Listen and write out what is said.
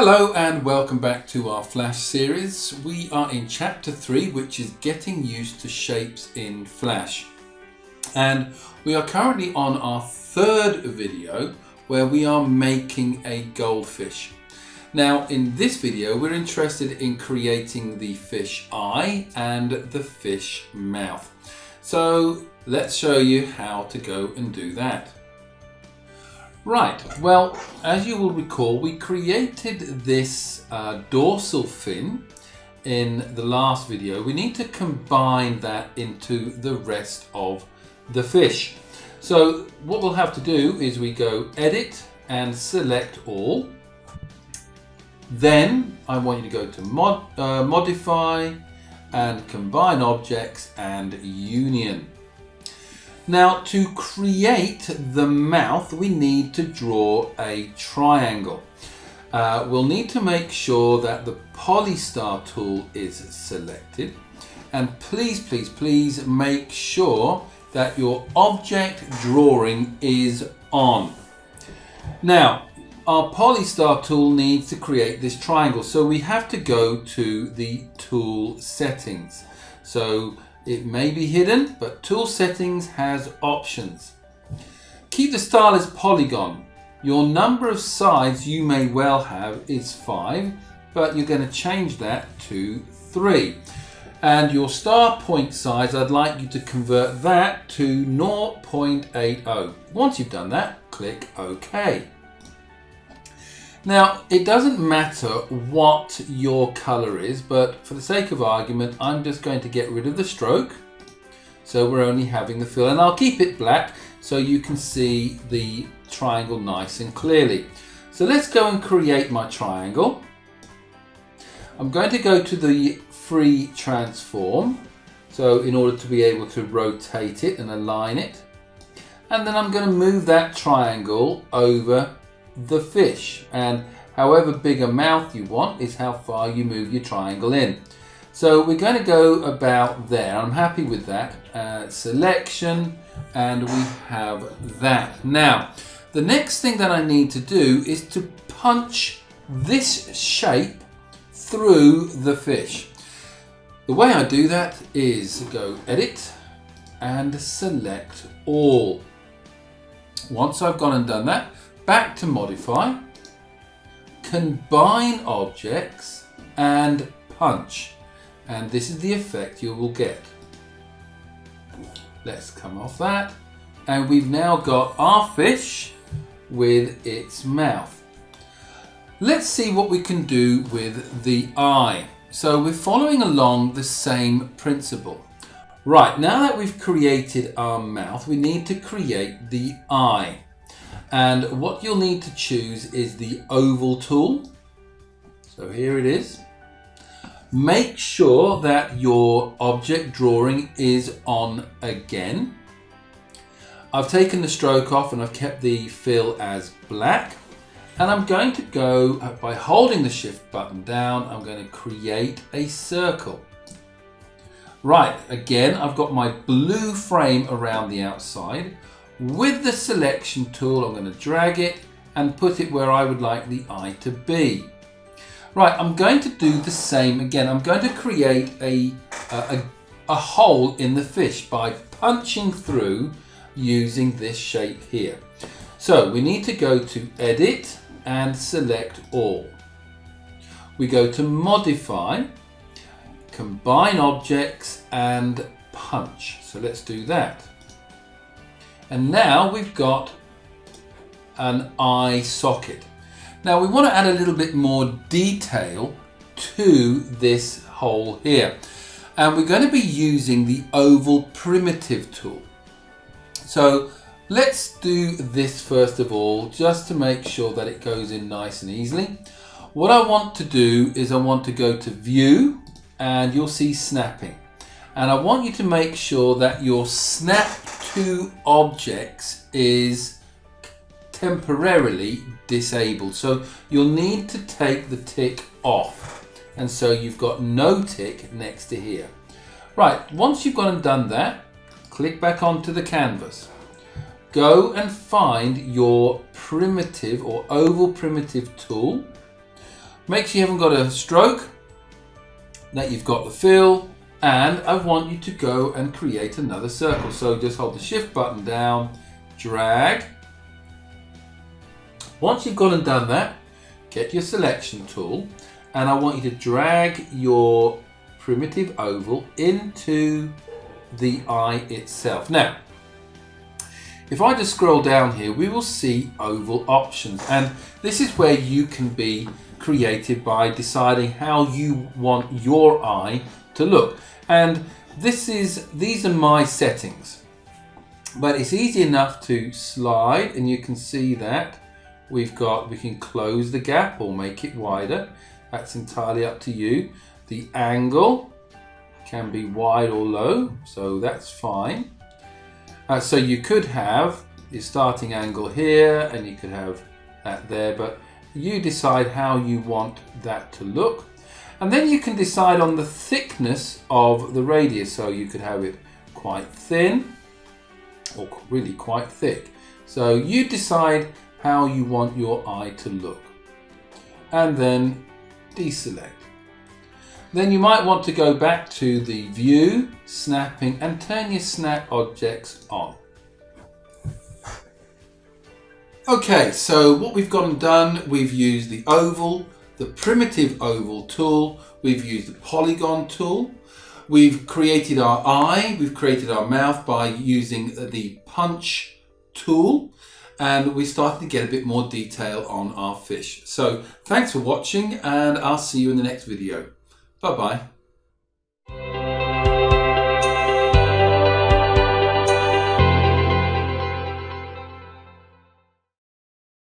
Hello and welcome back to our Flash series. We are in chapter 3, which is getting used to shapes in Flash. And we are currently on our third video where we are making a goldfish. Now in this video we're interested in creating the fish eye and the fish mouth. So let's show you how to go and do that. Right, well, as you will recall, we created this dorsal fin in the last video. We need to combine that into the rest of the fish. So what we'll have to do is we go edit and select all. Then I want you to go to modify and combine objects and union. Now to create the mouth we need to draw a triangle. We'll need to make sure that the polystar tool is selected, and please make sure that your object drawing is on. Now our polystar tool needs to create this triangle, so we have to go to the tool settings. So it may be hidden, but tool settings has options. Keep the style as polygon. Your number of sides you may well have is 5, but you're going to change that to 3. And your star point size, I'd like you to convert that to 0.80. Once you've done that, click OK. Now, it doesn't matter what your color is, but for the sake of argument, I'm just going to get rid of the stroke. So we're only having the fill, and I'll keep it black so you can see the triangle nice and clearly. So let's go and create my triangle. I'm going to go to the free transform. So in order to be able to rotate it and align it. And then I'm going to move that triangle over the fish, and however big a mouth you want is how far you move your triangle in. So we're going to go about there. I'm happy with that. Selection, and we have that. Now the next thing that I need to do is to punch this shape through the fish. The way I do that is go edit and select all. Once I've gone and done that, back to modify, combine objects and punch, and this is the effect you will get. Let's come off that, and we've now got our fish with its mouth. Let's see what we can do with the eye. So we're following along the same principle. Right, now that we've created our mouth, we need to create the eye. And what you'll need to choose is the oval tool. So here it is. Make sure that your object drawing is on again. I've taken the stroke off and I've kept the fill as black. And I'm going to go, by holding the shift button down, I'm going to create a circle. Right, again, I've got my blue frame around the outside. With the selection tool, I'm going to drag it and put it where I would like the eye to be. Right, I'm going to do the same again. I'm going to create a hole in the fish by punching through using this shape here. So we need to go to edit and select all. We go to modify, combine objects and punch. So let's do that. And now we've got an eye socket. Now we want to add a little bit more detail to this hole here. And we're going to be using the oval primitive tool. So let's do this first of all, just to make sure that it goes in nice and easily. What I want to do is I want to go to view, and you'll see snapping. And I want you to make sure that your snap to objects is temporarily disabled. So you'll need to take the tick off. And so you've got no tick next to here. Right, once you've gone and done that, click back onto the canvas. Go and find your primitive or oval primitive tool. Make sure you haven't got a stroke, that you've got the fill, and I want you to go and create another circle. So just hold the shift button down, drag. Once you've gone and done that, get your selection tool, and I want you to drag your primitive oval into the eye itself. Now, if I just scroll down here, we will see oval options, and this is where you can be creative by deciding how you want your eye to look. And these are my settings, but it's easy enough to slide, and you can see that we can close the gap or make it wider. That's entirely up to you. The angle can be wide or low, so that's fine. So you could have your starting angle here, and you could have that there, but you decide how you want that to look. And then you can decide on the thickness of the radius, so you could have it quite thin or really quite thick. So you decide how you want your eye to look, and then deselect. Then you might want to go back to the view, snapping, and turn your snap objects on. Okay, so what we've gone and done, we've used the oval, the primitive oval tool, we've used the polygon tool, we've created our eye, we've created our mouth by using the punch tool, and we're starting to get a bit more detail on our fish. So thanks for watching, and I'll see you in the next video. Bye bye.